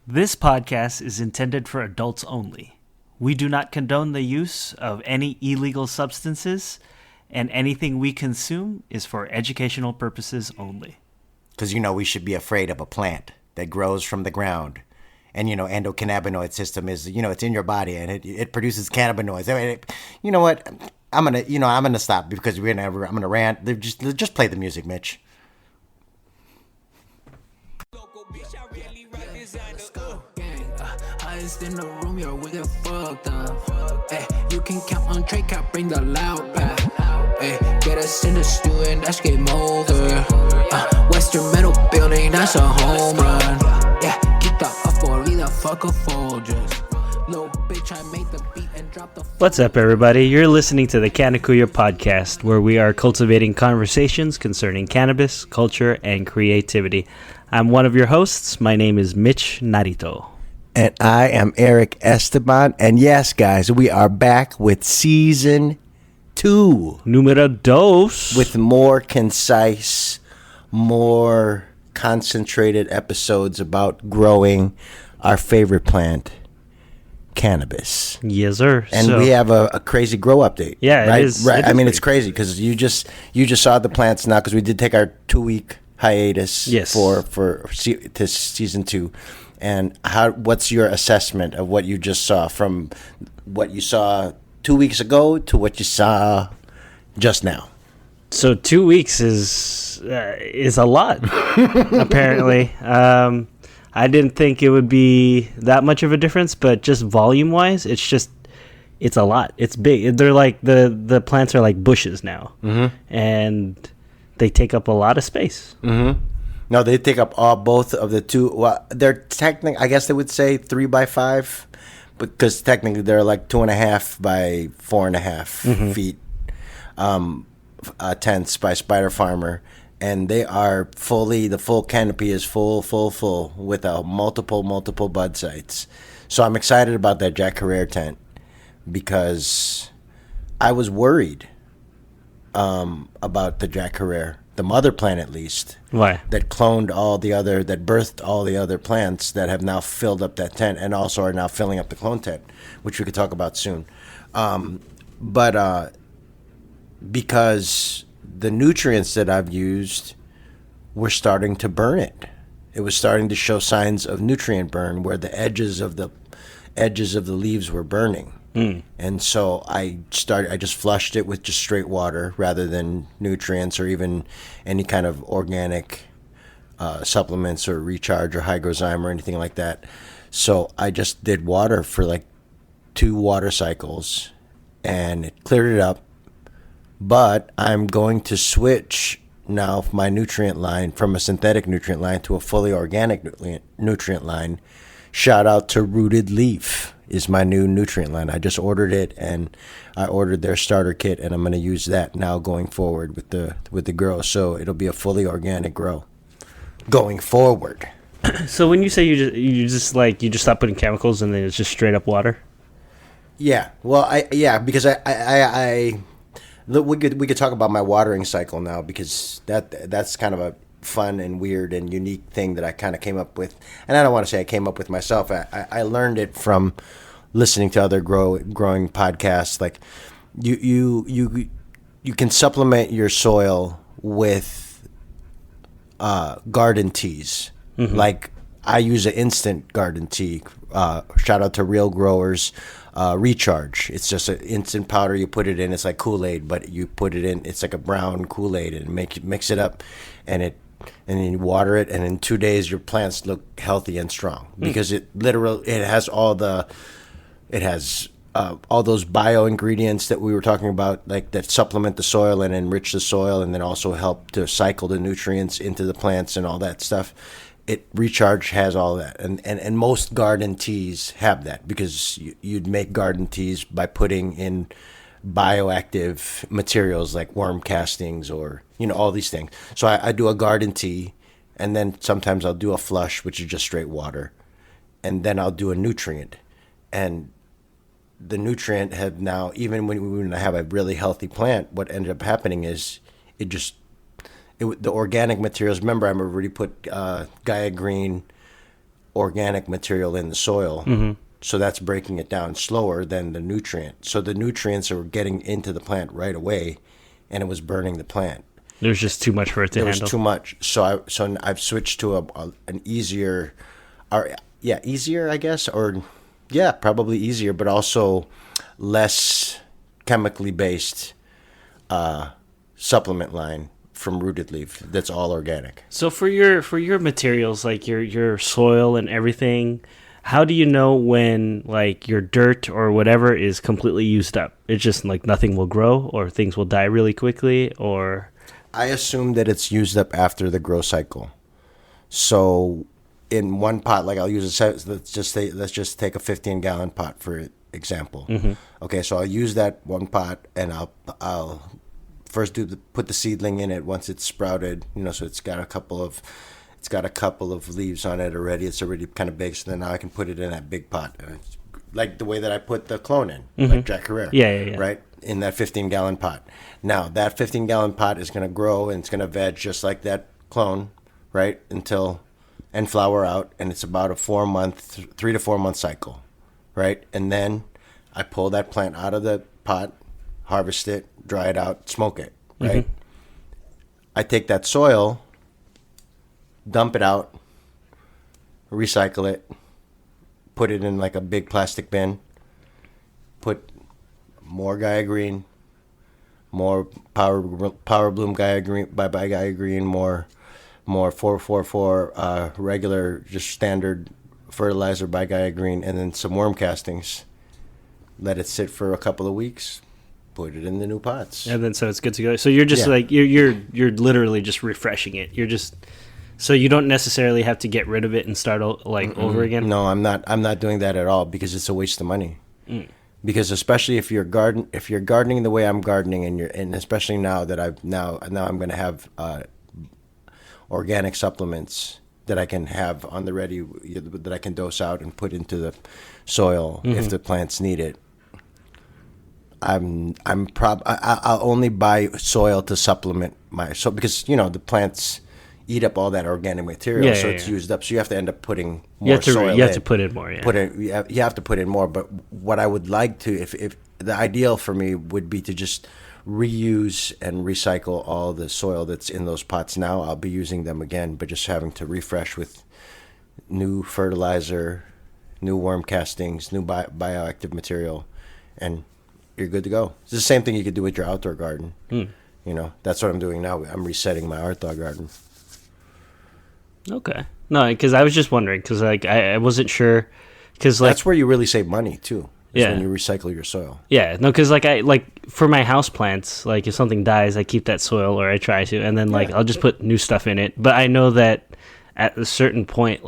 This podcast is intended for adults only. We do not condone the use of any illegal substances, and anything we consume is for educational purposes only. Because, we should be afraid of a plant that grows from the ground. And, endocannabinoid system is, it's in your body and it produces cannabinoids. I mean, you know what? I'm gonna stop because I'm gonna rant. Just play the music, Mitch. Highest in the room, you're with it fucked up. Ay, you can count on Trey, can't bring the loud back. Ay, get us in the stew and that's game over. Western Metal Building, that's a home run. Yeah, keep the up or leave the fuck a Folgers. Little bitch, I made the beat and drop the. What's up, everybody? You're listening to the Canna Kuyas podcast, where we are cultivating conversations concerning cannabis, culture, and creativity. I'm one of your hosts. My name is Mitch Narito. And I am Erick Esteban. And yes, guys, we are back with season 2. Numero dos. With more concise, more concentrated episodes about growing our favorite plant, cannabis. Yes, sir. And we have a crazy grow update. Yeah, right? it is. Right. It's crazy because you just saw the plants now because we did take our 2-week hiatus for season 2. And what's your assessment of what you just saw from what you saw 2 weeks ago to what you saw just now? So 2 weeks is a lot, apparently. I didn't think it would be that much of a difference, but just volume-wise, it's a lot. It's big. They're like the plants are like bushes now, and they take up a lot of space. Mm-hmm. No, they take up both of the two. Well, they're technically, I guess they would say 3x5, because technically they're like 2.5 by 4.5 feet. Tents by Spider Farmer, and they are the full canopy is full with multiple bud sites. So I'm excited about that Jack Herrera tent because I was worried about the Jack Herrera. The mother plant, at least. Why? That birthed all the other plants that have now filled up that tent and also are now filling up the clone tent, which we could talk about soon. Because the nutrients that I've used were starting to burn it. It was starting to show signs of nutrient burn where the edges of the leaves were burning. And so I just flushed it with just straight water rather than nutrients or even any kind of organic supplements or recharge or hygrozyme or anything like that. So I just did water for like 2 water cycles and it cleared it up. But I'm going to switch now my nutrient line from a synthetic nutrient line to a fully organic nutrient line. Shout out to Rooted Leaf is my new nutrient line. I just ordered it, and I ordered their starter kit, and I'm going to use that now going forward with the grow. So it'll be a fully organic grow going forward. So when you say you just stop putting chemicals and then it's just straight up water? Yeah. Well, because we could talk about my watering cycle now because that's kind of a fun and weird and unique thing that I kind of came up with, and I don't want to say I came up with myself. I learned it from listening to other growing podcasts. Like you can supplement your soil with garden teas. Like I use an instant garden tea. Shout out to Real Growers. Recharge. It's just an instant powder. You put it in. It's like Kool-Aid, but you put it in. It's like a brown Kool-Aid, and mix it up, and then you water it, and in 2 days your plants look healthy and strong because it has all those bio ingredients that we were talking about, like that supplement the soil and enrich the soil, and then also help to cycle the nutrients into the plants and all that stuff. Recharge has all that, and most garden teas have that because you'd make garden teas by putting in bioactive materials like worm castings or all these things. So I do a garden tea, and then sometimes I'll do a flush, which is just straight water, and then I'll do a nutrient. And the nutrient have now, even when I have a really healthy plant, what ended up happening is the organic materials. Remember, I already put Gaia Green organic material in the soil. Mm-hmm. So that's breaking it down slower than the nutrient. So the nutrients are getting into the plant right away, and it was burning the plant. There's just too much for it to handle. There was too much. So I've switched to an easier, easier, I guess, or probably easier, but also less chemically based supplement line from Rooted Leaf that's all organic. So for your materials, like your soil and everything, how do you know when like your dirt or whatever is completely used up? It's just like nothing will grow or things will die really quickly, or I assume that it's used up after the grow cycle. So in one pot, like I'll use let's just take a 15-gallon pot for example. Mm-hmm. Okay, so I'll use that one pot and I'll first put the seedling in it once it's sprouted, so it's got a couple of leaves on it already. It's already kind of big, so then now I can put it in that big pot, like the way that I put the clone in, like Jack Herrera. Yeah. Right, in that 15-gallon pot. Now that 15-gallon pot is going to grow and it's going to veg just like that clone, right, and flower out, and it's about a 3 to 4 month cycle, right, and then I pull that plant out of the pot, harvest it, dry it out, smoke it, right. Mm-hmm. I take that soil, dump it out, recycle it, put it in like a big plastic bin, put more Gaia Green, more Power Bloom Gaia Green, Bye Bye Gaia Green, more 444 regular, just standard fertilizer by Gaia Green, and then some worm castings. Let it sit for a couple of weeks. Put it in the new pots. And then so it's good to go. So you're just like you're literally just refreshing it. You're just so you don't necessarily have to get rid of it and start over again. No, I'm not doing that at all because it's a waste of money. Because especially if you're gardening the way I'm gardening, and especially now that I'm going to have organic supplements that I can have on the ready, that I can dose out and put into the soil if the plants need it. I'll only buy soil to supplement because the plants eat up all that organic material, it's used up. So you have to end up putting more soil. You have to put in more. Yeah. You have to put in more. But what I would like to, if the ideal for me would be to just reuse and recycle all the soil that's in those pots now. I'll be using them again, but just having to refresh with new fertilizer, new worm castings, new bioactive material, and you're good to go. It's the same thing you could do with your outdoor garden. That's what I'm doing now. I'm resetting my outdoor garden. Okay. No, because I was just wondering, because I wasn't sure, because that's where you really save money too. Yeah. When you recycle your soil. Yeah. No, because for my house plants, if something dies, I keep that soil, or I try to, and then I'll just put new stuff in it. But I know that at a certain point,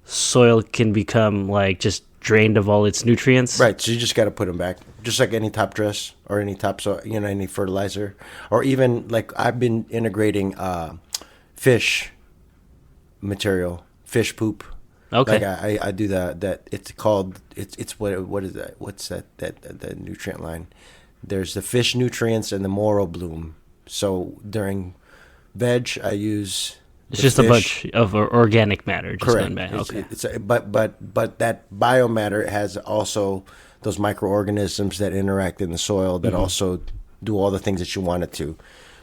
soil can become just drained of all its nutrients. Right. So you just got to put them back, just like any top dress or any topsoil, any fertilizer, or even I've been integrating fish material, fish poop. Okay. I do that. It's called it's what is that? What's that nutrient line? There's the fish nutrients and the Moro Bloom. So during veg, I use. It's just fish. A bunch of organic matter. Just correct. Back. Okay. But that biomatter has also those microorganisms that interact in the soil that also do all the things that you want it to,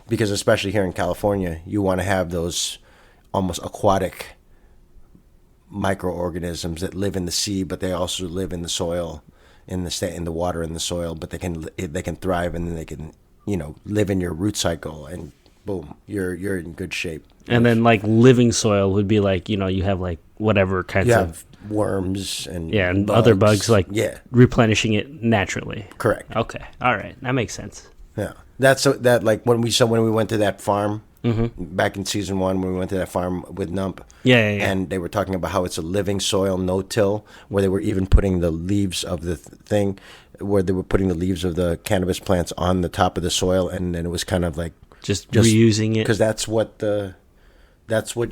because especially here in California, you want to have those almost aquatic microorganisms that live in the sea, but they also live in the soil, in the water in the soil. But they can thrive, and then they can live in your root cycle, and boom, you're in good shape. And then living soil would be you have whatever kinds of worms and and bugs. Other bugs replenishing it naturally. Correct. Okay. All right. That makes sense. Yeah. That's when we went to that farm. Back in season 1, when we went to that farm with Nump, and they were talking about how it's a living soil, no-till, where they were even putting the leaves of the thing, where they were putting the leaves of the cannabis plants on the top of the soil, and then it was kind of just reusing it, because that's what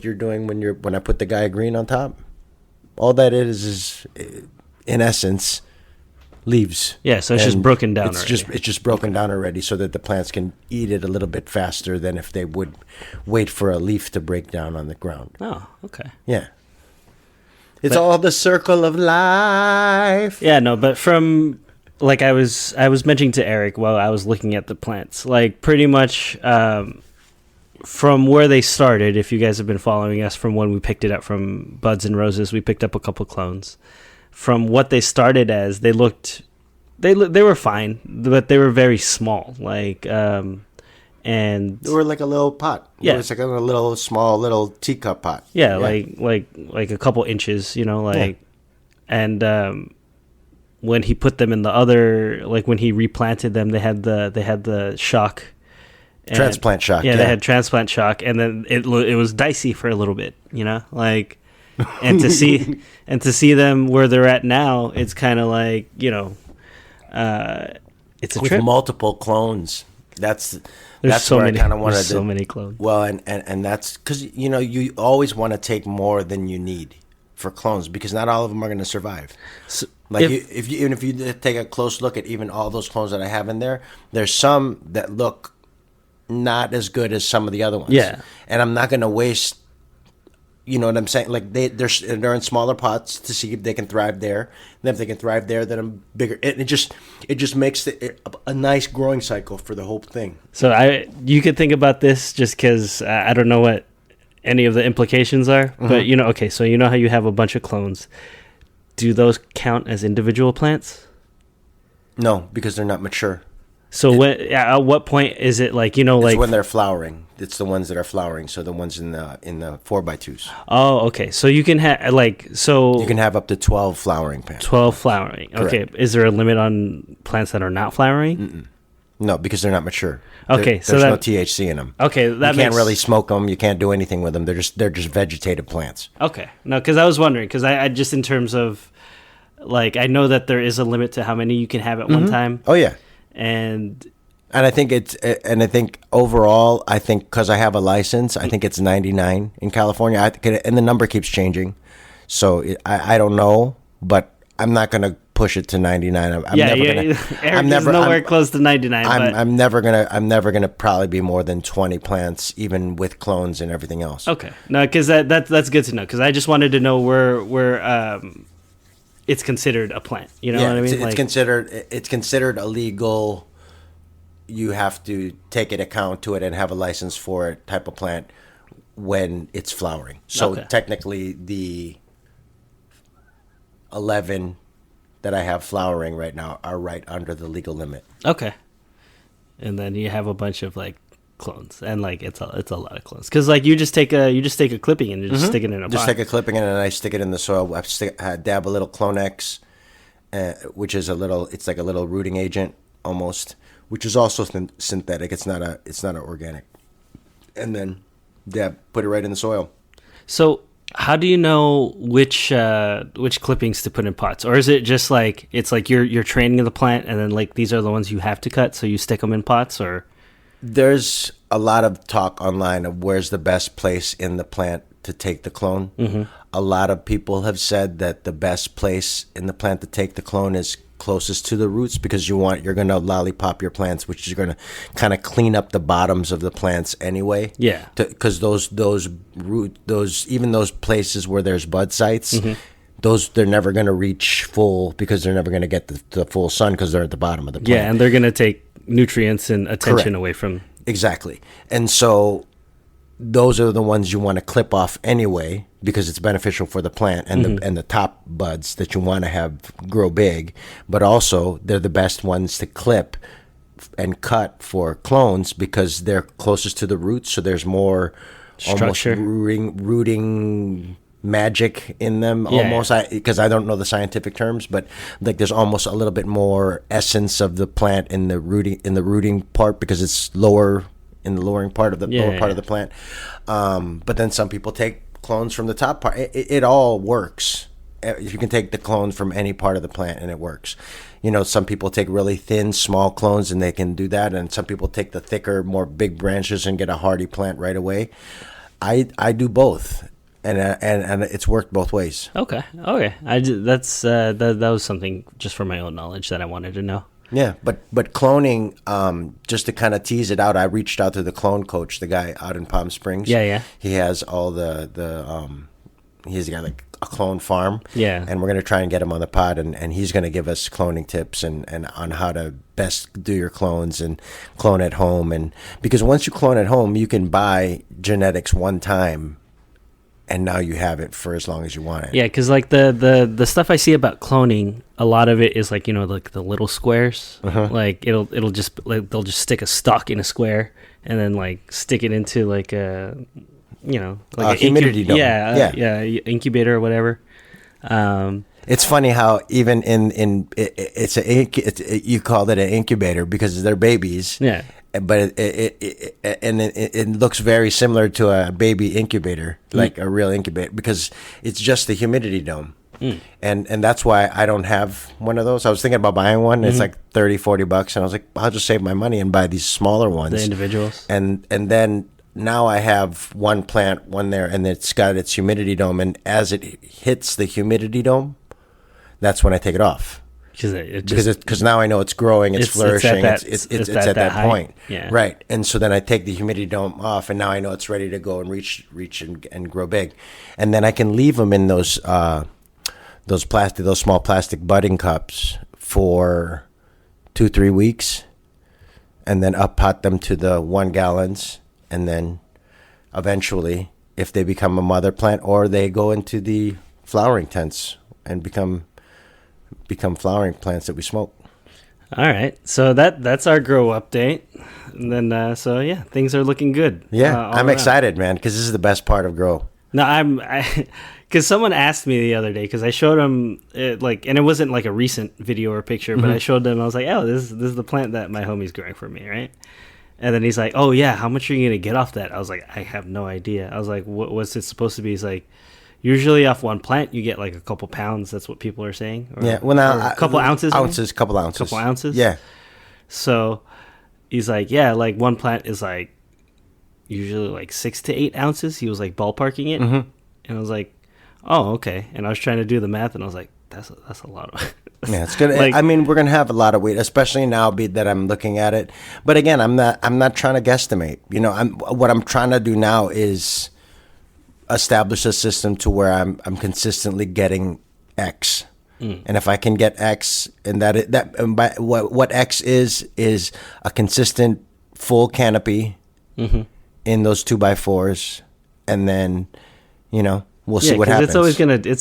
you're doing when I put the Gaia Green on top. All that is in essence leaves. Yeah, so it's just broken down. It's just broken down already, so that the plants can eat it a little bit faster than if they would wait for a leaf to break down on the ground. Oh, okay. Yeah. It's all the circle of life. Yeah, no, but from like I was mentioning to Eric while I was looking at the plants, like pretty much from where they started. If you guys have been following us from when we picked it up from Buds and Roses, we picked up a couple clones. From what they started as, they were fine, but they were very small. Like and They were like a little pot. Yeah. It was like a little small little teacup pot. yeah, like a couple inches, and when he put them in the other, like when he replanted them, they had the shock. Transplant shock. Yeah, they had transplant shock, and then it was dicey for a little bit, like, and to see them where they're at now, it's kind of like, it's a with trip. multiple clones. That's So where many, I kind of wanted there's to. so many clones. Well, and that's because you always want to take more than you need for clones because not all of them are going to survive. So Like if you take a close look at even all those clones that I have in there, there's some that look not as good as some of the other ones. Yeah. And I'm not going to waste. You know what I'm saying? Like they're in smaller pots to see if they can thrive there. And if they can thrive there, then I'm bigger. It just makes a nice growing cycle for the whole thing. So you could think about this just because I don't know what any of the implications are, but okay, so how you have a bunch of clones. Do those count as individual plants? No, because they're not mature. So at what point is it like It's like when they're flowering. It's the ones that are flowering. So the ones in the 4x2s. Oh, okay. So you can have You can have up to 12 flowering plants. 12 flowering. Okay. Correct. Is there a limit on plants that are not flowering? No, because they're not mature. Okay, there's no THC in them. Okay, that you can't really smoke them. You can't do anything with them. They're just vegetative plants. Okay. No, because I was wondering, because I just in terms of like I know that there is a limit to how many you can have at one time. Oh yeah. And I think overall, because I have a license, I think it's 99 in California. And the number keeps changing, so I don't know, but I'm not gonna push it to 99. Eric is nowhere close to 99. I'm never gonna probably be more than 20 plants, even with clones and everything else. Okay, no, because that's good to know. Because I just wanted to know where it's considered a plant. You know what I mean? It's considered illegal. You have to take an account to it and have a license for it type of plant when it's flowering. So technically, the 11 that I have flowering right now are right under the legal limit. Okay, and then you have a bunch of like clones, and like it's a lot of clones because like you just take a clipping and you just stick it in a pot. Just take a clipping and I stick it in the soil. I dab a little Clonex, which is it's like a little rooting agent almost, which is also synthetic. It's not an organic, and then put it right in the soil. So how do you know which clippings to put in pots, or is it just like it's like you're training the plant and then like these are the ones you have to cut, so you stick them in pots? Or there's a lot of talk online of where's the best place in the plant to take the clone. Mm-hmm. A lot of people have said that the best place in the plant to take the clone is closest to the roots because you're going to lollipop your plants, which is going to kind of clean up the bottoms of the plants anyway. Yeah. Because those even those places where there's bud sites, they're never going to reach full because they're never going to get the full sun because they're at the bottom of the plant. Yeah, and they're going to take nutrients and attention Correct. away from. Exactly. And so those are the ones you want to clip off anyway because it's beneficial for the plant and the top buds that you want to have grow big, but also they're the best ones to clip and cut for clones because they're closest to the roots, so there's more structure, almost rooting magic in them almost. Because I don't know the scientific terms, but like there's almost a little bit more essence of the plant in the rooting part because it's lower in the lower part of the plant. But then some people take clones from the top part. It all works. If you can take the clones from any part of the plant and it works. Some people take really thin, small clones and they can do that, and some people take the thicker, more big branches and get a hardy plant right away. I do both. And it's worked both ways. Okay. That was something just for my own knowledge that I wanted to know. Yeah, but cloning, just to kind of tease it out, I reached out to the clone coach, the guy out in Palm Springs. Yeah. He has all he's got like a clone farm. Yeah. And we're going to try and get him on the pod, and he's going to give us cloning tips and on how to best do your clones and clone at home. And because once you clone at home, you can buy genetics one time, and now you have it for as long as you want it. Yeah, because like the stuff I see about cloning, a lot of it is like, you know, like the little squares. Like it'll just like they'll just stick a stalk in a square and then like stick it into like a, you know, like a humidity dome. Yeah, incubator or whatever. It's funny how even you called it an incubator because they're babies. Yeah. But it looks very similar to a baby incubator, like a real incubator, because it's just the humidity dome. And that's why I don't have one of those. I was thinking about buying one. It's like $30-$40, and I was like, I'll just save my money and buy these smaller ones, The individuals. And then now I have one plant, one there, and it's got its humidity dome. And as it hits the humidity dome, that's when I take it off. Because now I know it's growing, it's flourishing, it's at that point. Yeah. Right. And so then I take the humidity dome off, and now I know it's ready to go and reach and grow big. And then I can leave them in those small plastic budding cups for 2-3 weeks, and then up pot them to the 1 gallons, and then eventually, if they become a mother plant, or they go into the flowering tents and become flowering plants that we smoke. All right, so that's our grow update, and then so yeah, things are looking good. Yeah, I'm excited, man, because this is the best part of grow. No, because someone asked me the other day, because I showed them and it wasn't like a recent video or picture, but I showed them. I was like, oh, this is the plant that my homie's growing for me, right? And then he's like, oh yeah, how much are you gonna get off that? I was like, I have no idea. I was like, what's it supposed to be? He's like, usually off one plant you get like a couple pounds. That's what people are saying. Yeah, well now a couple ounces. Couple ounces. Yeah. So he's like, yeah, like one plant is like usually like 6 to 8 ounces. He was like ballparking it, and I was like, oh, okay. And I was trying to do the math, and I was like, that's a lot of. Yeah, it's good. Like, I mean, we're gonna have a lot of weight, especially now that I'm looking at it. But again, I'm not trying to guesstimate. You know, what I'm trying to do now is establish a system to where I'm consistently getting X. And if I can get X, and what X is a consistent full canopy in those 2x4s, and then, you know, we'll see what happens. It's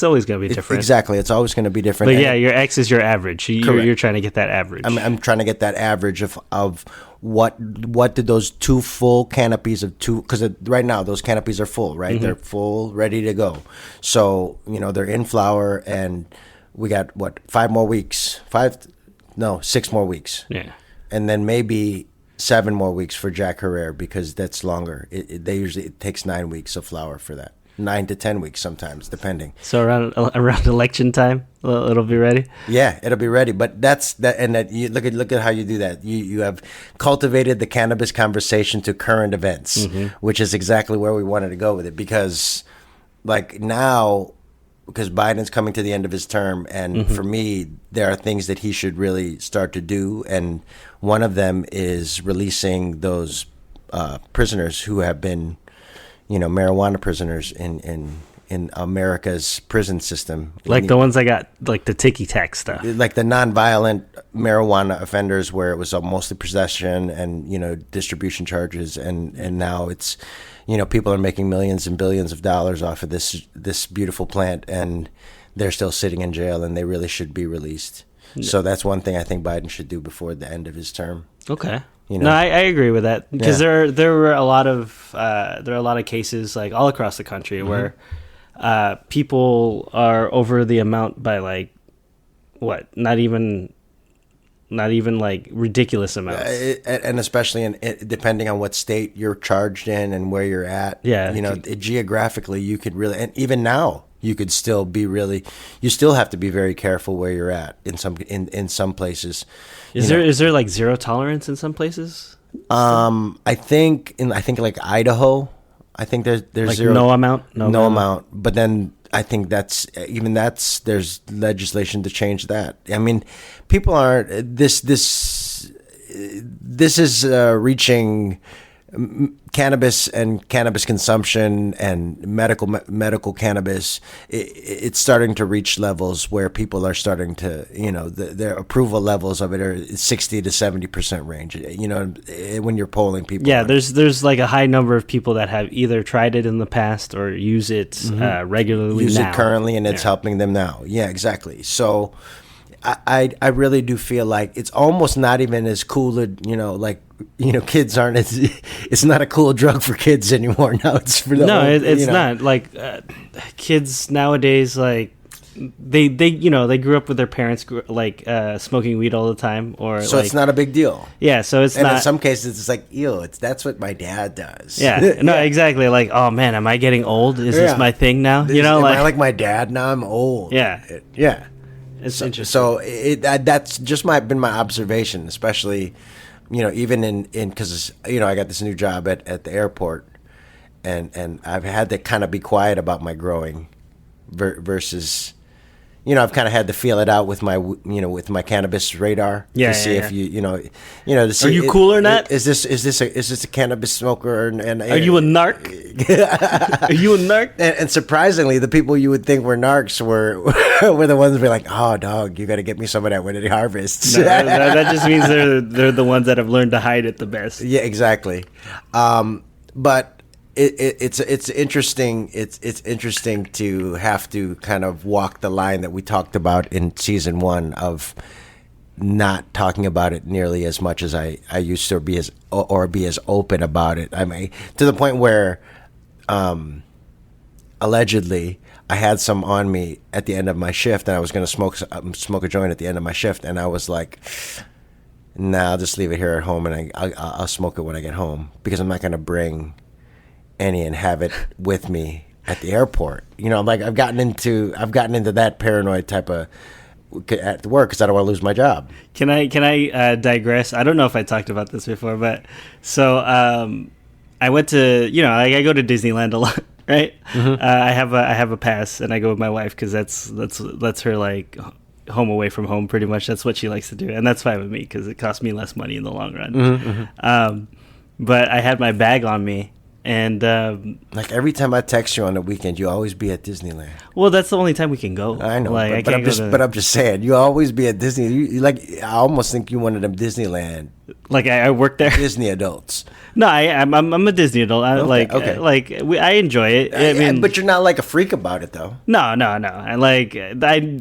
always gonna be different. Exactly, it's always gonna be different. But yeah, your X is your average. You're trying to get that average. I'm trying to get that average of what did those 2 full canopies of 2, because right now those canopies are full, right? They're full, ready to go. So, you know, they're in flower, and we got 6 more weeks. Yeah. And then maybe 7 more weeks for Jack Herrera, because that's longer. It takes 9 weeks of flower for that. 9 to 10 weeks sometimes, depending. So around election time, it'll be ready. Yeah, it'll be ready. But that's that, and that you look at how you do that. You have cultivated the cannabis conversation to current events, which is exactly where we wanted to go with it. Because, like now, because Biden's coming to the end of his term, and for me, there are things that he should really start to do, and one of them is releasing those prisoners who have been, you know, marijuana prisoners in America's prison system. Like the ones that got like the ticky-tack stuff. Like the nonviolent marijuana offenders, where it was mostly possession and, you know, distribution charges. And now it's, you know, people are making millions and billions of dollars off of this beautiful plant, and they're still sitting in jail, and they really should be released. So that's one thing I think Biden should do before the end of his term. Okay. You know? No, I agree with that, because there were a lot of cases like all across the country where people are over the amount by like not even like ridiculous amounts, and especially depending on what state you're charged in and where you're at. Yeah, you know, geographically you could really, and even now you could still be you still have to be very careful where you're at in some places. Is there like zero tolerance in some places? I think like Idaho, I think there's like zero, no amount. But then I think there's legislation to change that. I mean, people aren't this is reaching cannabis and cannabis consumption and medical cannabis, it's starting to reach levels where people are starting to, their approval levels of it are 60 to 70% range. When you're polling people. Yeah, there's like a high number of people that have either tried it in the past or use it regularly use now. It currently, and it's helping them now. Yeah, exactly. So I really do feel like it's almost not even as cool to, kids aren't as, it's not a cool drug for kids anymore. Now it's for the it's not like kids nowadays, like they grew up with their parents smoking weed all the time, or so it's not a big deal. Yeah, so it's and not. In some cases it's like, ew, that's what my dad does. Yeah, no, exactly. Like, oh man, am I getting old? Is this my thing now? Am I like my dad now? I'm old. Yeah, yeah. It's interesting. So that's just been my observation, especially, even in because I got this new job at the airport, and I've had to kind of be quiet about my growing, versus, I've kind of had to feel it out with my cannabis radar to see if to see, are you cool or not? Is this a cannabis smoker? And are you a narc? Are you a narc? And surprisingly, the people you would think were narcs were the ones who were like, oh, dog, you got to get me some of that when it harvests. No, that just means they're the ones that have learned to hide it the best. Yeah, exactly. But it's interesting. It's interesting to have to kind of walk the line that we talked about in season 1 of not talking about it nearly as much as I used to be as open about it. I mean, to the point where, allegedly, I had some on me at the end of my shift, and I was going to smoke a joint at the end of my shift, and I was like, nah, I'll just leave it here at home, and I'll smoke it when I get home, because I'm not going to bring any and have it with me at the airport. Like I've gotten into that paranoid type of at work because I don't want to lose my job. Can I digress? I don't know if I talked about this before, but so I went to I go to Disneyland a lot, right? Mm-hmm. I have a pass, and I go with my wife because that's her like home away from home, pretty much. That's what she likes to do, and that's fine with me because it costs me less money in the long run. Mm-hmm. But I had my bag on me. And like every time I text you on the weekend, you always be at Disneyland. Well, that's the only time we can go. I know, but I'm just saying, you always be at Disney. You I almost think you one of them Disneyland. Like I work there. Disney adults. No, I'm a Disney adult. I enjoy it. I mean, but you're not like a freak about it, though. No.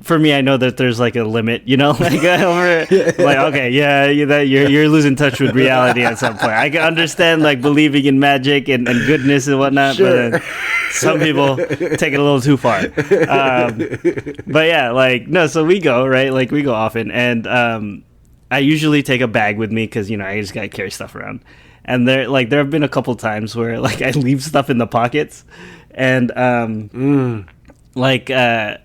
For me, I know that there's like a limit. Okay, yeah, you're losing touch with reality at some point. I can understand like believing in magic and goodness and whatnot, sure. But some people take it a little too far. But yeah, no. So we go right, like we go often, and I usually take a bag with me because I just gotta carry stuff around. And there have been a couple times where like I leave stuff in the pockets, and like the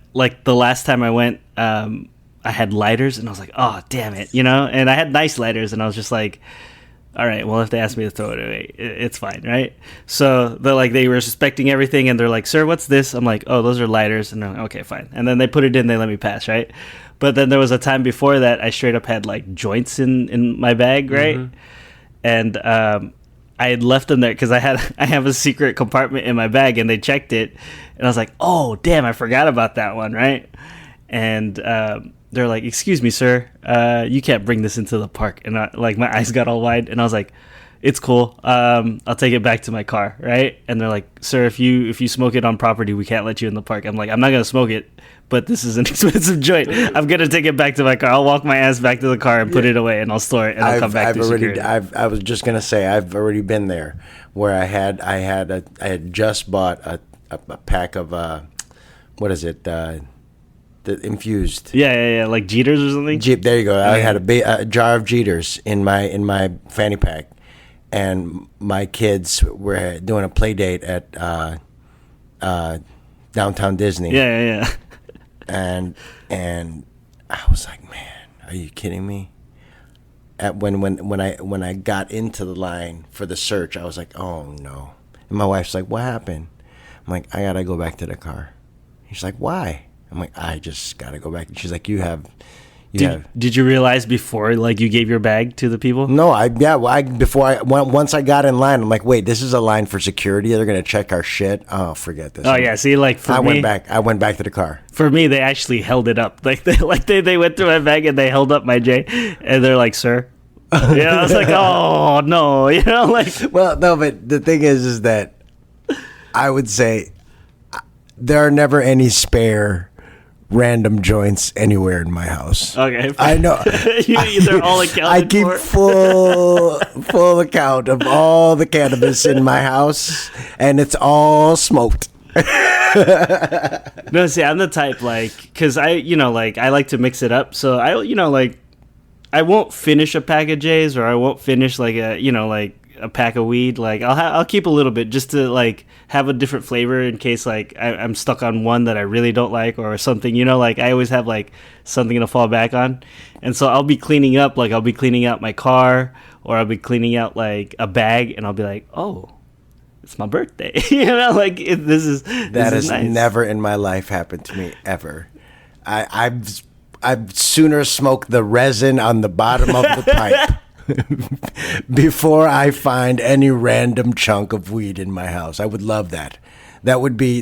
last time I went, I had lighters, and I was like, oh damn it, and I had nice lighters, and I was just like, all right, well if they ask me to throw it away, it's fine, right? So they were suspecting everything, and they're like, sir, what's this? I'm like, oh, those are lighters, and they're like, okay, fine. And then they put it in, they let me pass, right? But then there was a time before that I straight up had like joints in my bag, right? Mm-hmm. And I had left them there because I have a secret compartment in my bag, and they checked it, and I was like, oh damn, I forgot about that one, right? And they're like, excuse me, sir, you can't bring this into the park. And my eyes got all wide, and I was like, it's cool, I'll take it back to my car, right? And they're like, sir, if you smoke it on property, we can't let you in the park. I'm like, I'm not gonna smoke it, but this is an expensive joint. I'm gonna take it back to my car. I'll walk my ass back to the car and put it away, and I'll store it, and I'll come back to security. I was just gonna say I've already been there, where I had just bought a pack of what is it, the infused. Yeah, like Jeters or something. There you go. I had a jar of Jeters in my fanny pack, and my kids were doing a play date at downtown Disney. Yeah. And I was like, man, are you kidding me? When I got into the line for the search, I was like, oh no. And my wife's like, what happened? I'm like, I gotta go back to the car. She's like, why? I'm like, I just gotta go back. And she's like, you have Did you realize before, like, you gave your bag to the people? No, once I got in line, I'm like, wait, this is a line for security. They're gonna check our shit. Oh, forget this. Oh yeah, see, like for me, I went back to the car. For me, they actually held it up. Like they went through my bag and they held up my J, and they're like, "Sir." Yeah, I was like, "Oh no," like. Well, no, but the thing is that I would say there are never any spare random joints anywhere in my house. Okay, I know. They're all accounted I keep for. full account of all the cannabis in my house, and it's all smoked. No, see, I'm the type, like, because I like to mix it up. So I won't finish a pack of J's, or I won't finish like a pack of weed. Like I'll keep a little bit just to like have a different flavor in case like I'm stuck on one that I really don't like or something. Like I always have like something to fall back on, and so I'll be cleaning up. Like I'll be cleaning out my car, or I'll be cleaning out like a bag, and I'll be like, oh, it's my birthday. This is has nice. Never in my life happened to me ever. I'd sooner smoke the resin on the bottom of the pipe before I find any random chunk of weed in my house. I would love that. That would be.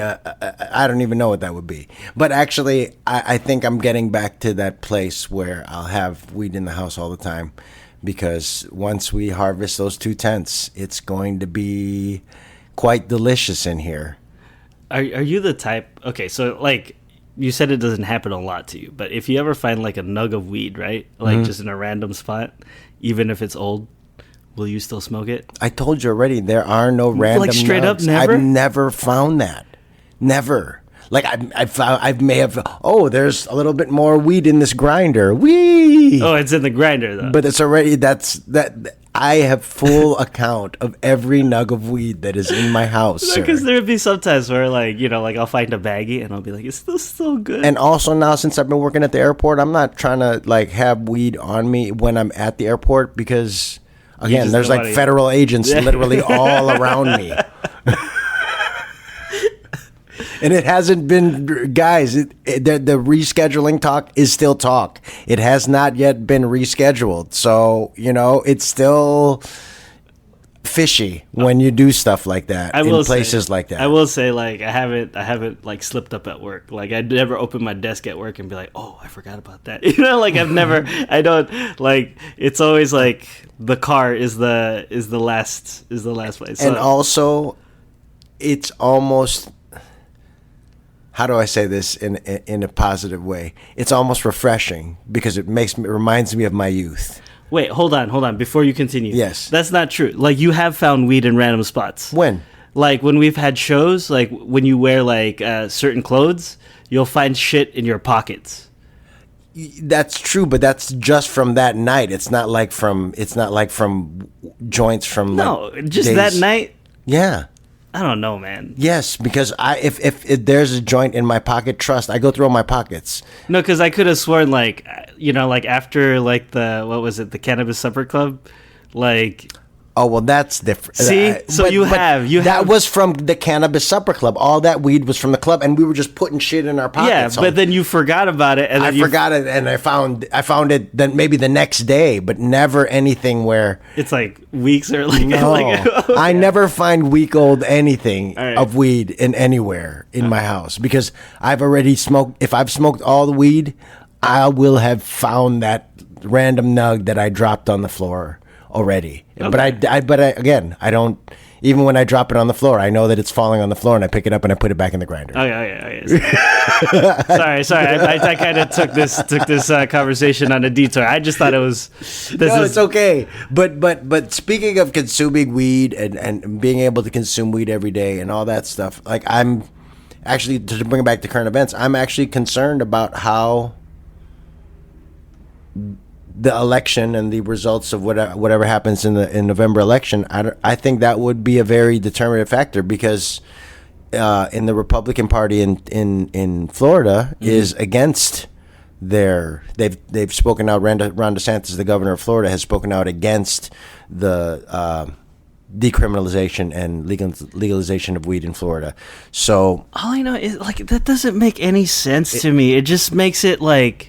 I don't even know what that would be. But actually, I think I'm getting back to that place where I'll have weed in the house all the time, because once we harvest those 2 tents, it's going to be quite delicious in here. Are you the type? Okay, so like. You said it doesn't happen a lot to you, but if you ever find like a nug of weed, right? Like just in a random spot, even if it's old, will you still smoke it? I told you already, there are no random like straight nugs. Up, never? I've never found that. Never. Like I may have. Oh, there's a little bit more weed in this grinder. Wee. Oh, it's in the grinder though. But it's already that. I have full account of every nug of weed that is in my house. Because there would be sometimes where like I'll find a baggie and I'll be like, it's still so good. And also now, since I've been working at the airport, I'm not trying to like have weed on me when I'm at the airport, because again, there's like federal agents literally all around me. And it hasn't been, guys, the rescheduling talk is still talk. It has not yet been rescheduled. So, it's still fishy when you do stuff like that in places like that. I will say, like, I haven't like slipped up at work. Like, I'd never open my desk at work and be like, oh, I forgot about that. Like I don't, like, it's always like the car is the last place. So, and also, it's almost... How do I say this in a positive way? It's almost refreshing because it reminds me of my youth. Wait, hold on. Before you continue. Yes. That's not true. Like, you have found weed in random spots. When? Like, when we've had shows, like, when you wear, like, certain clothes, you'll find shit in your pockets. That's true, but that's just from that night. It's not like from joints from, no, like, just days. That night? Yeah. I don't know, man. Yes, because if there's a joint in my pocket, I go through all my pockets. No, because I could have sworn, like, like after, like, the Cannabis Supper Club, like... Oh, well, that's different. See? So that was from the Cannabis Supper Club. All that weed was from the club, and we were just putting shit in our pockets. Yeah, but then you forgot about it. And I forgot it, and I found it then maybe the next day, but never anything where... It's like weeks or like... No, okay. I never find week-old anything right. of weed in anywhere in my house, because I've already smoked... If I've smoked all the weed, I will have found that random nug that I dropped on the floor already. Okay. But I don't, even when I drop it on the floor, I know that it's falling on the floor, and I pick it up and I put it back in the grinder. Okay. Sorry. I kind of took this conversation on a detour. I just thought it was. It's okay. But speaking of consuming weed and being able to consume weed every day and all that stuff, like, I'm actually, to bring it back to current events, I'm actually concerned about how the election and the results of whatever happens in November election. I think that would be a very determinative factor, because in the Republican Party in Florida is against they've spoken out. Ron DeSantis, the governor of Florida, has spoken out against the decriminalization and legalization of weed in Florida. So all I know is, like, that doesn't make any sense to me. It just makes it like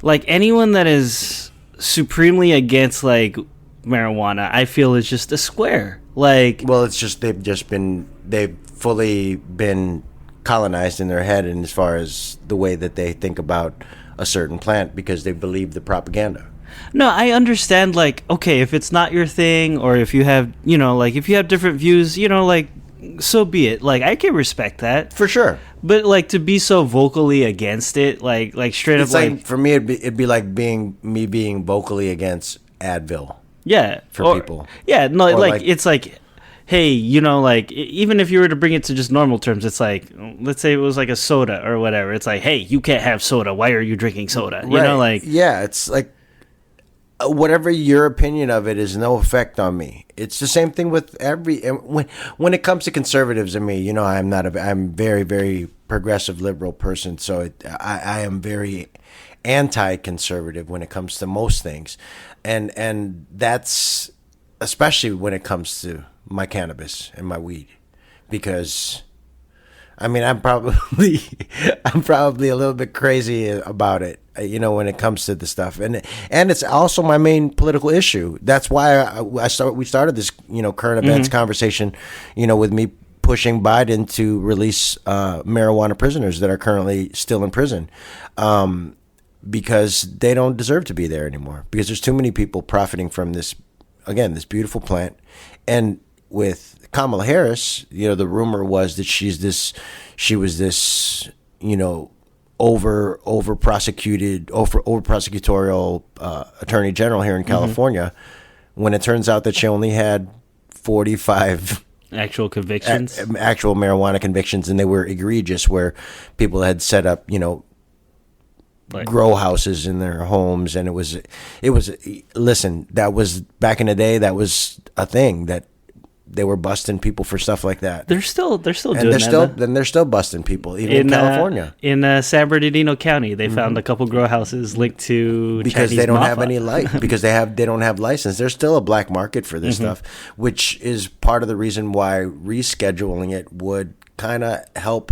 like anyone that is supremely against like marijuana, I feel is just a square. Like, well, it's just they've fully been colonized in their head, and as far as the way that they think about a certain plant because they believe the propaganda. no, I understand. Like, okay, if it's not your thing, or if you have, like if you have different views, like, so be it. Like, I can respect that For sure. but like to be so vocally against it, like straight It's up, like, for me, it'd be like being vocally against Advil. yeah, for people. Yeah, no, Or like like- it's like, hey, like even if you were to bring it to just normal terms, it's like, let's say it was like a soda or whatever. It's like, hey, you can't have soda. Why are you drinking soda? You know, like, yeah, it's like whatever your opinion of it is no effect on me. It's the same thing with when it comes to conservatives and me. I'm very, very progressive liberal person, so I am very anti-conservative when it comes to most things, and that's especially when it comes to my cannabis and my weed, because I mean, I'm probably a little bit crazy about it, when it comes to the stuff, and it's also my main political issue. That's why we started this, current events conversation, with me pushing Biden to release marijuana prisoners that are currently still in prison, because they don't deserve to be there anymore. Because there's too many people profiting from this beautiful plant, and with Kamala Harris, the rumor was that she was this, over prosecutorial attorney general here in California, when it turns out that she only had 45 actual convictions, actual marijuana convictions, and they were egregious, where people had set up, like, grow houses in their homes, and it was listen, that was back in the day, that was a thing that they were busting people for stuff like that. They're still doing that. They're still busting people even in California. In San Bernardino County, they found a couple grow houses linked to because Chinese they don't mafia. have any because they don't have license. There's still a black market for this stuff, which is part of the reason why rescheduling it would kind of help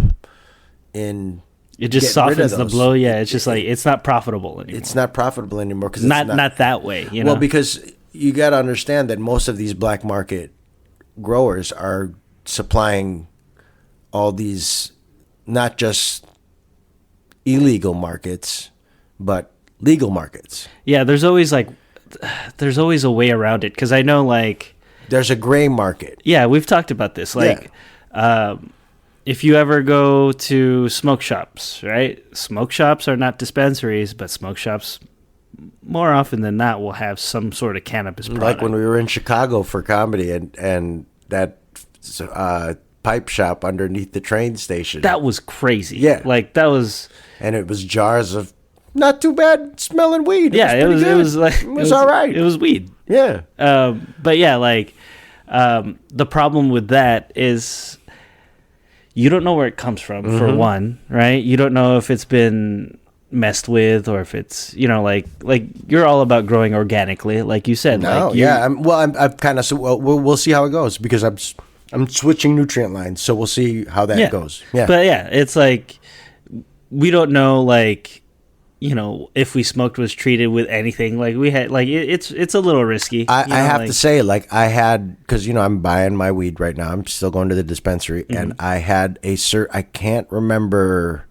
in. It just softens the blow. Yeah, it's just like it's not profitable anymore. It's not profitable anymore because not that way. Well, because you got to understand that most of these black market growers are supplying all these not just illegal markets but legal markets. Yeah, there's always a way around it, because I know, like, there's a gray market. Yeah, we've talked about this. Like, if you ever go to smoke shops, right? Smoke shops are not dispensaries, but smoke shops more often than not will have some sort of cannabis product. Like when we were in Chicago for comedy, and that pipe shop underneath the train station. That was crazy. Yeah. Like, that was... And it was jars of not too bad smelling weed. It was all right. It was weed. Yeah. But yeah, like, the problem with that is you don't know where it comes from, for one, right? You don't know if it's been messed with, or if it's, like you're all about growing organically, like you said. No, like I'm kind of, we'll see how it goes, because I'm switching nutrient lines, so we'll see how that goes. Yeah. But yeah, it's like, we don't know, like, if we smoked was treated with anything. Like, we had, like, it's a little risky. I have to say, like, I had, because, I'm buying my weed right now. I'm still going to the dispensary, and I had I can't remember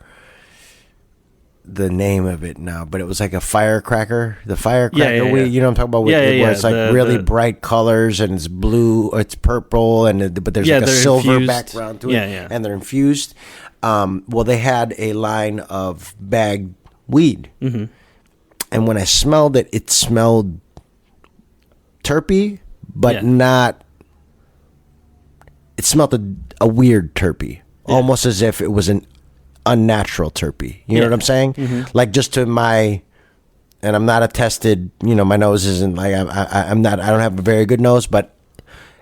the name of it now, but it was like a firecracker. The firecracker weed, I'm talking about, where it's like really bright colors, and it's blue, it's purple, but there's like a silver infused background to it, and they're infused. Well, they had a line of bagged weed, and when I smelled it, it smelled terpy, but not. It smelled a weird terpy, almost as if it was an unnatural terpy. You know what I'm saying? Like, just to my, and I'm not a tested. My nose isn't like I'm not. I don't have a very good nose, but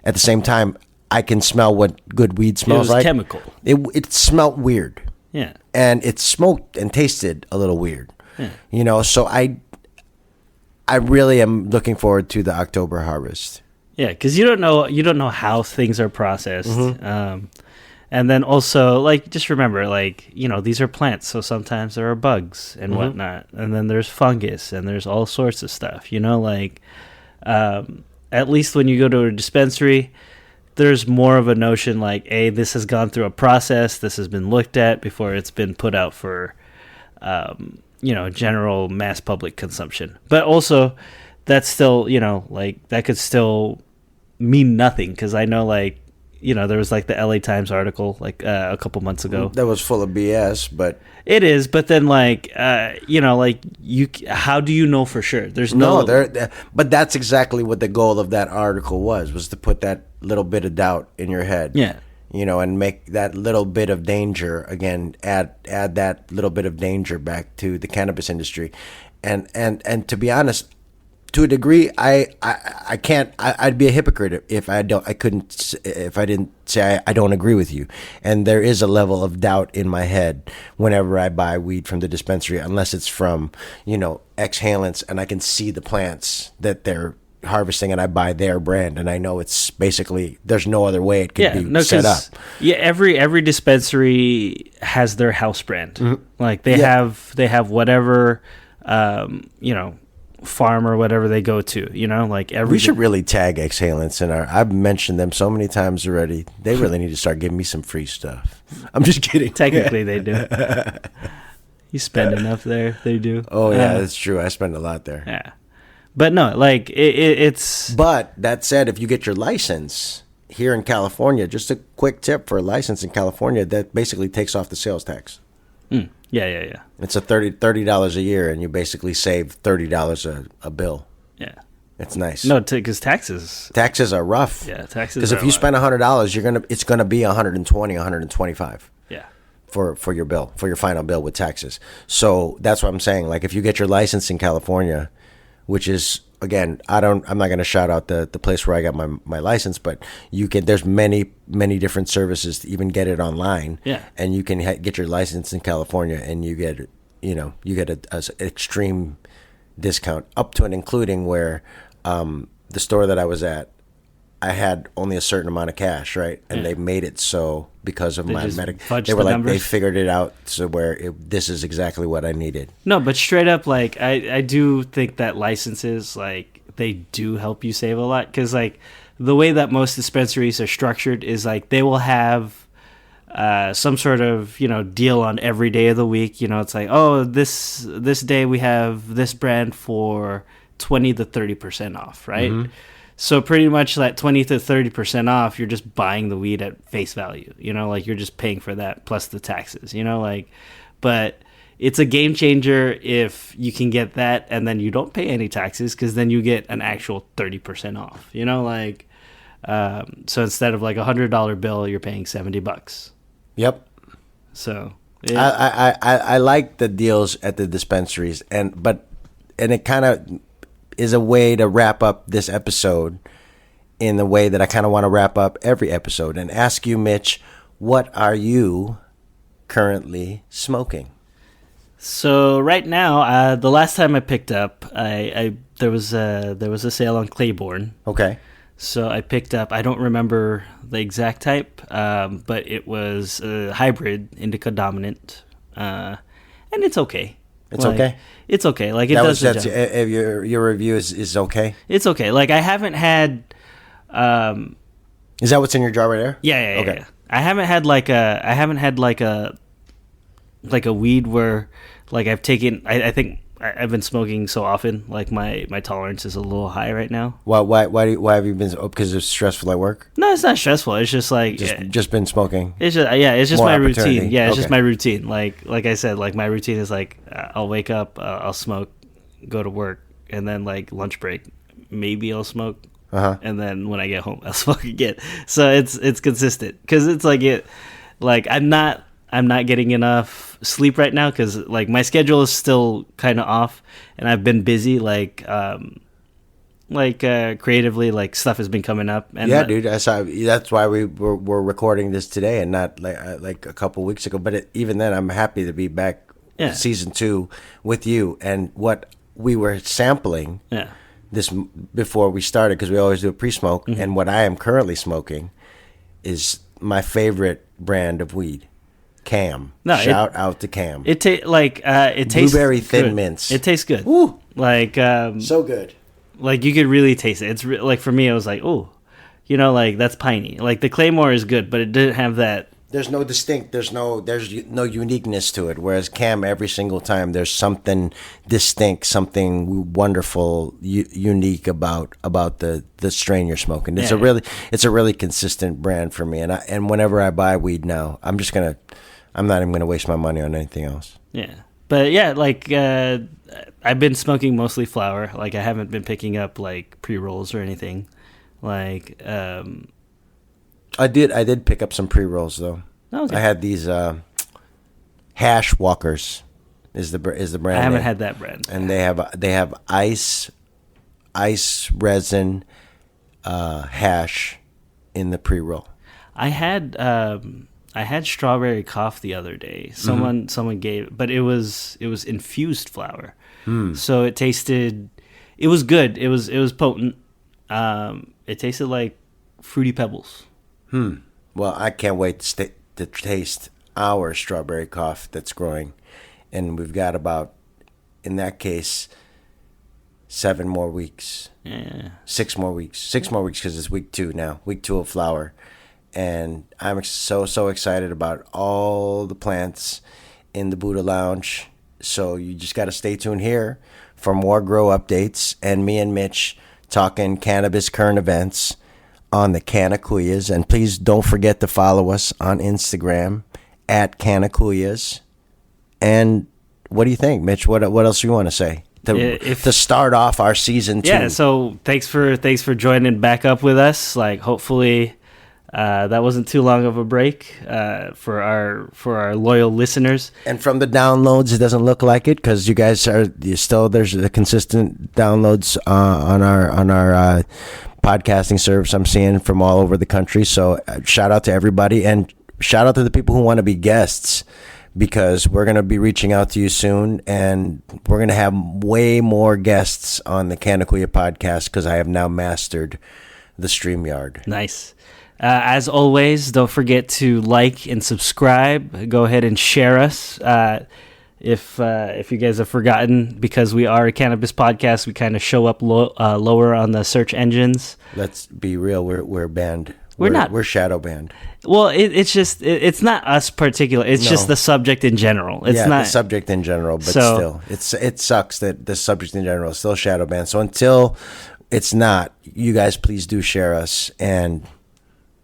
at the same time, I can smell what good weed smells like. Chemical. It smelled weird. Yeah. And it smoked and tasted a little weird. Yeah. So I really am looking forward to the October harvest. Yeah, because you don't know how things are processed. And then also, like, just remember, like, you know, these are plants, so sometimes there are bugs and whatnot. And then there's fungus and there's all sorts of stuff, you know, like, at least when you go to a dispensary, there's more of a notion like, hey, this has gone through a process, this has been looked at before it's been put out for, you know, general mass public consumption. But also, that's still, you know, like, that could still mean nothing, because I know, like, you know, there was like the LA Times article like a couple months ago that was full of BS, but it is. But then, like, you know, like, how do you know for sure? There's but that's exactly what the goal of that article was to put that little bit of doubt in your head. Yeah. You know, and make that little bit of danger again. Add that little bit of danger back to the cannabis industry, and to be honest, to a degree, I can't. I'd be a hypocrite if I didn't say I don't agree with you. And there is a level of doubt in my head whenever I buy weed from the dispensary, unless it's from, you know, exhalants, and I can see the plants that they're harvesting, and I buy their brand, and I know it's basically there's no other way it could be set up. Yeah, every dispensary has their house brand. Mm-hmm. Like they have whatever, you know, farm or whatever they go to, you know, like we should really tag exhalants in our. I've mentioned them so many times already. They really need to start giving me some free stuff. I'm just kidding. Technically, they do. You spend enough there, they do. Oh yeah, that's true. I spend a lot there. Yeah, but no, like it's. But that said, if you get your license here in California, just a quick tip for a license in California, that basically takes off the sales tax. Mm. Yeah. It's a $30 a year, and you basically save $30 a bill. Yeah, it's nice. No, because taxes are rough. Yeah, taxes. Because if you spend $100, it's gonna be $120, $125. Yeah, for your bill, for your final bill with taxes. So that's what I'm saying. Like if you get your license in California, which is again, I'm not going to shout out the place where I got my license, but you can. There's many different services to even get it online. Yeah, and you can get your license in California, and you get a extreme discount up to and including where the store that I was at, I had only a certain amount of cash, right? And they made it so because of my they were like numbers. They figured it out so where this is exactly what I needed. No, but straight up, like I do think that licenses, like, they do help you save a lot, because like the way that most dispensaries are structured is like they will have some sort of, you know, deal on every day of the week. You know, it's like, oh, this day we have this brand for 20 to 30% off, right? Mm-hmm. So pretty much that 20 to 30% off, you're just buying the weed at face value, you know, like you're just paying for that plus the taxes, you know, like, but it's a game changer if you can get that and then you don't pay any taxes, because then you get an actual 30% off, you know, like, so instead of like $100 bill, you're paying $70. Yep. So I like the deals at the dispensaries, and it kind of is a way to wrap up this episode in the way that I kind of want to wrap up every episode and ask you, Mitch, what are you currently smoking? So right now, the last time I picked up, there was a sale on Claiborne. Okay. So I picked up, I don't remember the exact type, but it was a hybrid indica dominant, and it's okay. It's okay. It's okay. Like it does. That's your review is okay. It's okay. Like I haven't had. Is that what's in your jar right there? Yeah. Okay. Yeah. I haven't had like a weed where like I've taken. I think I've been smoking so often. Like my tolerance is a little high right now. Why have you been? Because it's stressful at work? No, it's not stressful. It's just like just been smoking. It's just my routine. Yeah, it's just my routine. Like I said, like my routine is like I'll wake up, I'll smoke, go to work, and then like lunch break, maybe I'll smoke, and then when I get home, I'll smoke again. So it's consistent, because it's like I'm not getting enough sleep right now, because like my schedule is still kind of off, and I've been busy creatively, like stuff has been coming up. And yeah, dude, I saw. That's why we're recording this today and not like a couple weeks ago. But even then, I'm happy to be back, season 2 with you. And what we were sampling this before we started, because we always do a pre-smoke, and what I am currently smoking is my favorite brand of weed. Cam. No, Shout out to Cam. It tastes Blueberry Thin good. Mints. It tastes good. Woo. Like So good. like you could really taste it. It's like for me, I was like, oh, like that's piney. Like the Claymore is good, but it didn't have that. There's no uniqueness to it. Whereas Cam, every single time, there's something distinct, something wonderful, unique about the strain you're smoking. It's a really consistent brand for me. And whenever I buy weed now, I'm not even gonna waste my money on anything else. Yeah, but yeah, like I've been smoking mostly flower. Like I haven't been picking up like pre-rolls or anything. Like I did pick up some pre-rolls though. Okay. I had these Hash Walkers is the brand. I haven't name. had that brand. And they have ice resin hash in the pre-roll. I had strawberry cough the other day. Someone gave, but it was infused flower. So it tasted. It was good. It was potent. It tasted like Fruity Pebbles. Well, I can't wait to taste our strawberry cough that's growing, and we've got about, in that case, 7 more weeks. Yeah. 6 more weeks. 6 more weeks because it's week 2 now. Week 2 of flower, and I'm so excited about all the plants in the Buddha Lounge. So you just got to stay tuned here for more grow updates, and me and Mitch talking cannabis current events on the Canna Kuyas. And please don't forget to follow us on Instagram at Canna Kuyas. And what do you think, Mitch? What else do you want to say to start off our season 2? Yeah, so thanks for joining back up with us. Like hopefully that wasn't too long of a break for our loyal listeners. And from the downloads, it doesn't look like it because you guys there's the consistent downloads on our podcasting service I'm seeing from all over the country. So shout out to everybody, and shout out to the people who want to be guests, because we're going to be reaching out to you soon, and we're going to have way more guests on the Canna Kuyas podcast because I have now mastered the StreamYard. Nice. As always, don't forget to like and subscribe. Go ahead and share us. If you guys have forgotten, because we are a cannabis podcast, we kind of show up lower on the search engines. Let's be real. We're banned. We're not. We're shadow banned. Well, it's not us particular. It's just the subject in general. It's not the subject in general, but still, it sucks that the subject in general is still shadow banned. So until it's not, you guys please do share us, and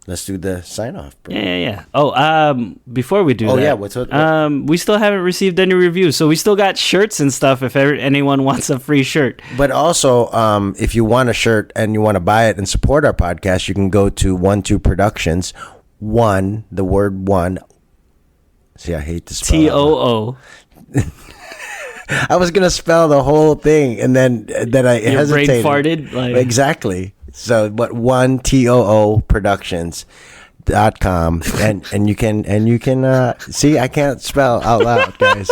let's do the sign off, bro. Yeah. Oh, before we do that. Oh, yeah. What's up? We still haven't received any reviews, so we still got shirts and stuff if anyone wants a free shirt. But also, if you want a shirt and you want to buy it and support our podcast, you can go to 12 Productions. The word one. See, I hate to spell TOO. I was going to spell the whole thing, and then I hesitated. Your brain farted? Exactly. So, but 12 Productions.com, and you can see, I can't spell out loud, guys.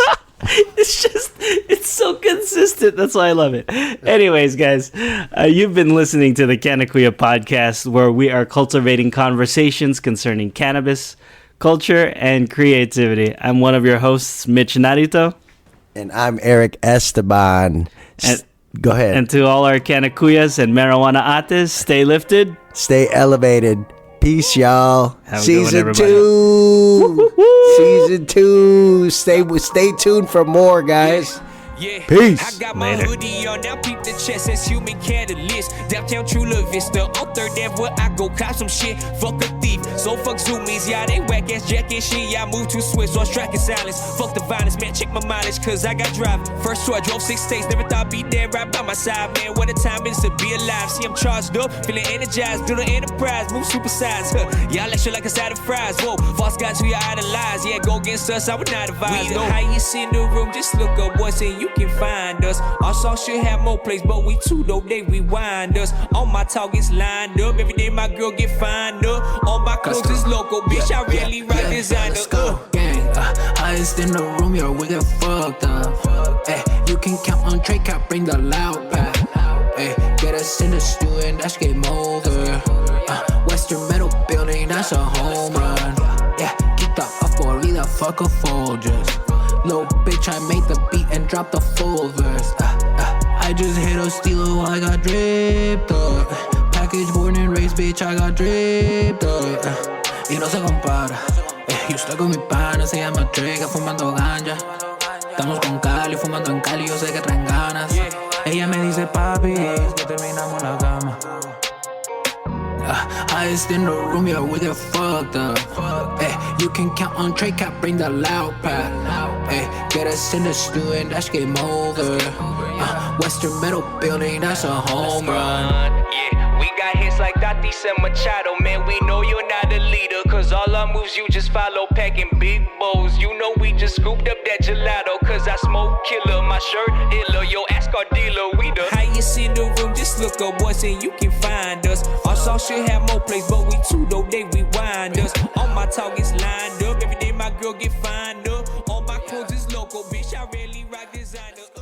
It's so consistent. That's why I love it. Anyways, guys, you've been listening to the Canna Kuyas podcast, where we are cultivating conversations concerning cannabis, culture, and creativity. I'm one of your hosts, Mitch Narito. And I'm Eric Esteban. Go ahead. And to all our Canna Kuyas and marijuana ates, stay lifted, stay elevated. Peace, y'all. Season 2. Woo-hoo-hoo. Season 2. Stay tuned for more, guys. Yeah. Peace. I got my hoodie on, now peep the chest as human catalyst. Downtown True La Vista, on 3rd Ave where I go cop some shit. Fuck a thief, so fuck zoomies. Yeah, they whack ass jacket shit. Yeah, I move too swift, so I'm striking silence. Fuck the violence, man, check my mileage, cause I got driving. First tour, I drove 6 states, never thought I'd be there right by my side, man. What a time it is to be alive. See, I'm charged up, feeling energized, do the enterprise, move supersized. Y'all extra like a side of fries. Whoa, false guys who you idolize. Yeah, go against us, I would not advise. We the highest in the room, just look up, boys, and you can find us. Our song should have more plays, but we too though, they rewind us. All my talk is lined up, every day my girl get fined up. All my clothes is local, bitch, I really rock designer. Gang, highest in the room, yo, we get fucked up. You can count on Trey, can't bring the loud back. Get us in the stew and that's game over. Western Metal Building, that's a home run. Yeah. fuck a Folgers. Little bitch, I made the beat and dropped the full verse. I just hit a steelo, I got dripped up. Package born and raised, bitch, I got dripped up. Y no se compara. Yo estoy con mi pana, se llama Drake, fumando ganja. Estamos con Cali, fumando en Cali, yo sé que traen ganas. Ella me dice, papi, que terminamos la cama. Highest in the room, yeah, we get fucked up. You can count on Trey Cap, bring the loud pack. Get us in the stew and that's game over. Western Metal Building, that's a home run. Yeah, we got hits like Tatis and Machado. Man, we know you're not a leader, cause all our moves you just follow, packing big bowls. You know we just scooped up that gelato, cause I smoke killer. My shirt iller, yo, ask our dealer, we the highest in the room. Just look up once and you can find us. Our song should have more plays, but we too though, they rewind us. All my talk is lined up, every day my girl get fined up. All my clothes is local, bitch, I really rock designer.